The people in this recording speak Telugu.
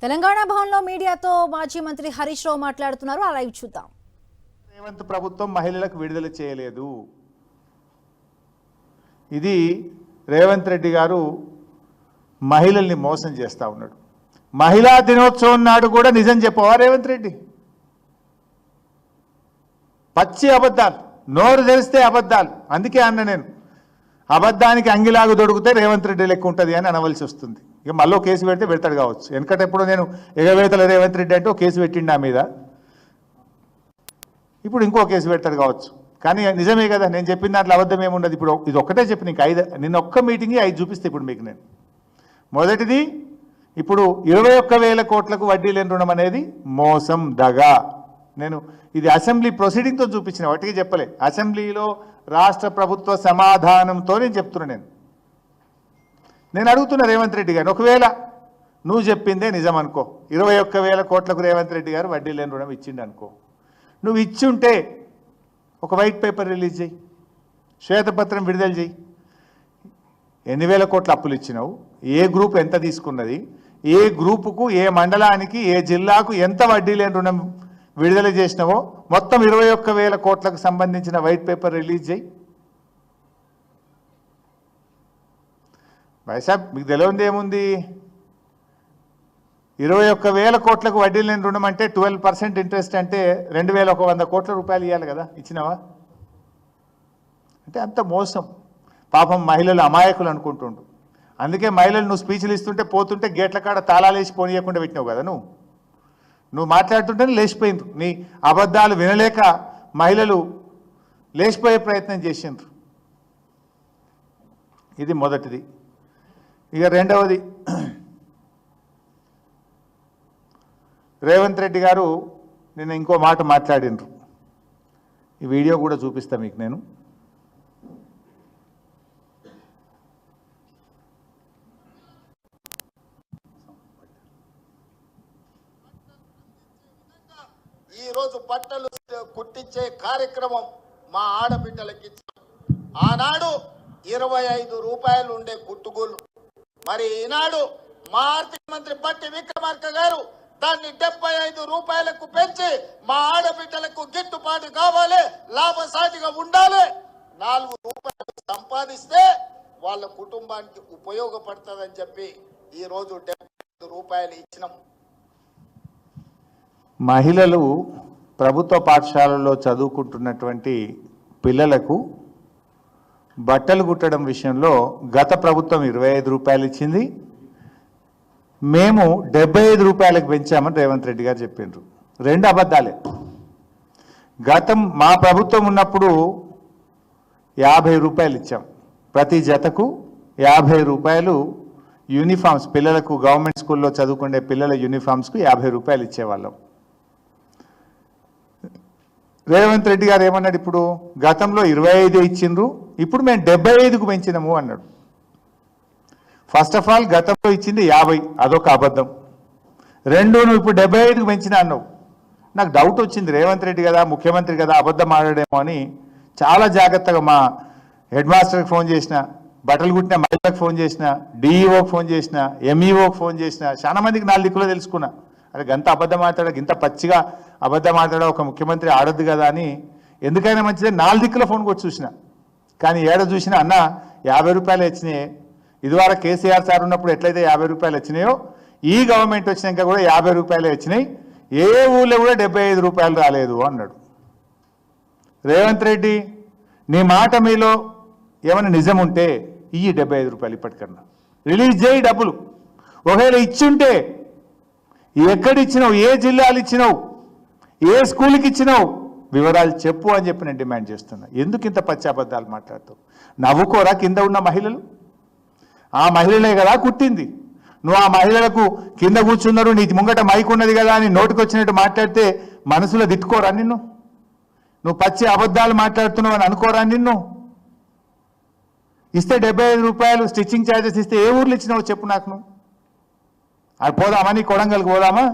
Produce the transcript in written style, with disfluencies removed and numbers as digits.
తెలంగాణ భవన్లో మీడియాతో మాజీ మంత్రి హరీష్ రావు మాట్లాడుతున్నారు. ఆ లైవ్ చూద్దాం. రేవంత్ ప్రభుత్వం మహిళలకు విడుదల చేయలేదు. ఇది రేవంత్ రెడ్డి గారు మహిళల్ని మోసం చేస్తూ ఉన్నాడు. మహిళా దినోత్సవం నాడు కూడా నిజం చెప్పవా రేవంత్ రెడ్డి? పచ్చి అబద్ధాలు, నోరు తెరిస్తే అబద్ధాలు. అందుకే అన్న నేను అబద్ధానికి అంగిలాగు దొడికితే రేవంత్ రెడ్డి లెక్క ఉంటుంది అని అనవలసి వస్తుంది. ఇక మళ్ళీ కేసు పెడితే పెడతాడు కావచ్చు. ఎందుకంటే ఎప్పుడు నేను ఎగవేతల రేవంత్ రెడ్డి అంటే ఒక కేసు పెట్టిండు నా మీద, ఇప్పుడు ఇంకో కేసు పెడతాడు కావచ్చు. కానీ నిజమే కదా, నేను చెప్పిన దాంట్లో అబద్ధం ఏముండదు. ఇప్పుడు ఇది ఒక్కటే చెప్పిన ఇంక 5 నిన్న ఒక్క మీటింగ్ 5 చూపిస్తే ఇప్పుడు మీకు నేను. మొదటిది, ఇప్పుడు 21,000 కోట్లకు వడ్డీ లేని రుణం అనేది మోసం, దగా. నేను ఇది అసెంబ్లీ ప్రొసీడింగ్తో చూపించిన, వాటికి చెప్పలే. అసెంబ్లీలో రాష్ట్ర ప్రభుత్వ సమాధానంతో నేను చెప్తున్నా. నేను అడుగుతున్నా రేవంత్ రెడ్డి గారు, ఒకవేళ నువ్వు చెప్పిందే నిజం అనుకో, 21,000 కోట్లకు రేవంత్ రెడ్డి గారు వడ్డీ లేని రుణం ఇచ్చిండు అనుకో, నువ్వు ఇచ్చుంటే ఒక వైట్ పేపర్ రిలీజ్ చేయి, శ్వేతపత్రం విడుదల చేయి. ఎన్ని వేల కోట్ల అప్పులు ఇచ్చినావు, ఏ గ్రూప్ ఎంత తీసుకున్నది, ఏ గ్రూపుకు, ఏ మండలానికి, ఏ జిల్లాకు ఎంత వడ్డీ లేని రుణం విడుదల చేసినావో మొత్తం 21,000 కోట్లకు సంబంధించిన వైట్ పేపర్ రిలీజ్ చేయి. వైసాబ్ మీకు తెలియంది ఏముంది? 21,000 కోట్లకు వడ్డీ లేని రుణం అంటే 12% ఇంట్రెస్ట్ అంటే 2,100 కోట్ల రూపాయలు ఇవ్వాలి కదా, ఇచ్చినావా? అంటే అంత మోసం. పాపం మహిళలు అమాయకులు అనుకుంటుండు. అందుకే మహిళలు నువ్వు స్పీచ్లు ఇస్తుంటే పోతుంటే గేట్ల కాడ తాళాలు వేసి పోనీయకుండా పెట్టినావు కదా. నువ్వు మాట్లాడుతుంటేనే లేచిపోయిండ్రు. నీ అబద్ధాలు వినలేక మహిళలు లేచిపోయే ప్రయత్నం చేసిండ్రు. ఇది మొదటిది. ఇక రెండవది, రేవంత్ రెడ్డి గారు నిన్న ఇంకో మాట మాట్లాడినరు. ఈ వీడియో కూడా చూపిస్తా మీకు నేను. ఈరోజు బట్టలు కుట్టించే కార్యక్రమం మా ఆడబిడ్డలకి ఆనాడు 25 రూపాయలు ఉండే కుట్టుగోలు, మరి ఈనాడు మా ఆర్థిక మంత్రి బట్టి విక్రమార్క గారు దాన్ని 75 రూపాయలకు పెంచి మా ఆడబిడ్డలకు గిట్టుబాటు కావాలి, లాభసాటిగా ఉండాలి. 4 రూపాయలు సంపాదిస్తే వాళ్ళ కుటుంబానికి ఉపయోగపడుతుందని చెప్పి ఈరోజు 75 రూపాయలు ఇచ్చినాం. మహిళలు ప్రభుత్వ పాఠశాలల్లో చదువుకుంటున్నటువంటి పిల్లలకు బట్టలు కుట్టడం విషయంలో గత ప్రభుత్వం 25 రూపాయలు ఇచ్చింది, మేము 75 రూపాయలకు పెంచామని రేవంత్ రెడ్డి గారు చెప్పిండ్రు. 2 అబద్ధాలే. మా ప్రభుత్వం ఉన్నప్పుడు 50 రూపాయలు ఇచ్చాం, ప్రతి జతకు 50 రూపాయలు. యూనిఫామ్స్ పిల్లలకు, గవర్నమెంట్ స్కూల్లో చదువుకునే పిల్లల యూనిఫామ్స్కు 50 రూపాయలు ఇచ్చేవాళ్ళం. రేవంత్ రెడ్డి గారు ఏమన్నాడు, ఇప్పుడు గతంలో 25 ఇచ్చిండ్రు, ఇప్పుడు మేము 75కు పెంచినాము అన్నాడు. ఫస్ట్ ఆఫ్ ఆల్ గతంలో ఇచ్చింది 50, అదొక అబద్ధం. 2, నువ్వు ఇప్పుడు 75కు పెంచినా అన్నావు. నాకు డౌట్ వచ్చింది, రేవంత్ రెడ్డి కదా, ముఖ్యమంత్రి కదా, అబద్ధం ఆడాడేమో అని చాలా జాగ్రత్తగా మా హెడ్ మాస్టర్కి ఫోన్ చేసిన, బట్టలు కుట్టిన మహిళలకు ఫోన్ చేసిన, డిఈఓకి ఫోన్ చేసిన, ఎంఈఓకి ఫోన్ చేసిన, చాలా మందికి 4 దిక్కులో తెలుసుకున్నా. అదే గంత అబద్ధం ఆడతాడా, ఇంత పచ్చిగా అబద్ధం ఆడతాడా ఒక ముఖ్యమంత్రి, ఆడొద్దు కదా అని. ఎందుకైనా మంచిదే 4 దిక్కుల ఫోన్ కొట్టి చూసిన, కానీ ఏడ చూసినా అన్న 50 రూపాయలు వచ్చినాయి. ఇదివరకు కేసీఆర్ సార్ ఉన్నప్పుడు ఎట్లయితే 50 రూపాయలు వచ్చినాయో, ఈ గవర్నమెంట్ వచ్చినాక కూడా 50 రూపాయలే వచ్చినాయి, ఏ ఊళ్ళో కూడా 75 రూపాయలు రాలేదు అన్నాడు. రేవంత్ రెడ్డి, నీ మాట మీలో ఏమైనా నిజం ఉంటే ఇయ్యి 75 రూపాయలు ఇప్పటికన్నా, రిలీజ్ చేయి డబ్బులు. ఒకవేళ ఇచ్చుంటే ఎక్కడిచ్చినావు, ఏ జిల్లాలు ఇచ్చినావు, ఏ స్కూల్కి ఇచ్చినావు, వివరాలు చెప్పు అని చెప్పి నేను డిమాండ్ చేస్తున్నా. ఎందుకు ఇంత పచ్చి అబద్ధాలు మాట్లాడుతావు? నవ్వుకోరా కింద ఉన్న మహిళలు? ఆ మహిళలే కదా కుట్టింది. నువ్వు ఆ మహిళలకు కింద కూర్చున్నారు, నీ ముంగట మైక్ ఉన్నది కదా అని నోటికి వచ్చినట్టు మాట్లాడితే మనసులో తిట్టుకోరా నిన్ను? నువ్వు పచ్చి అబద్ధాలు మాట్లాడుతున్నావు అని అనుకోరా నిన్ను? ఇస్తే 75 రూపాయలు స్టిచ్చింగ్ ఛార్జెస్ ఇస్తే ఏ ఊర్లు ఇచ్చినావు చెప్పు నాకు. నువ్వు అది పోదామా, నీ కొడంగల్కి పోదామా?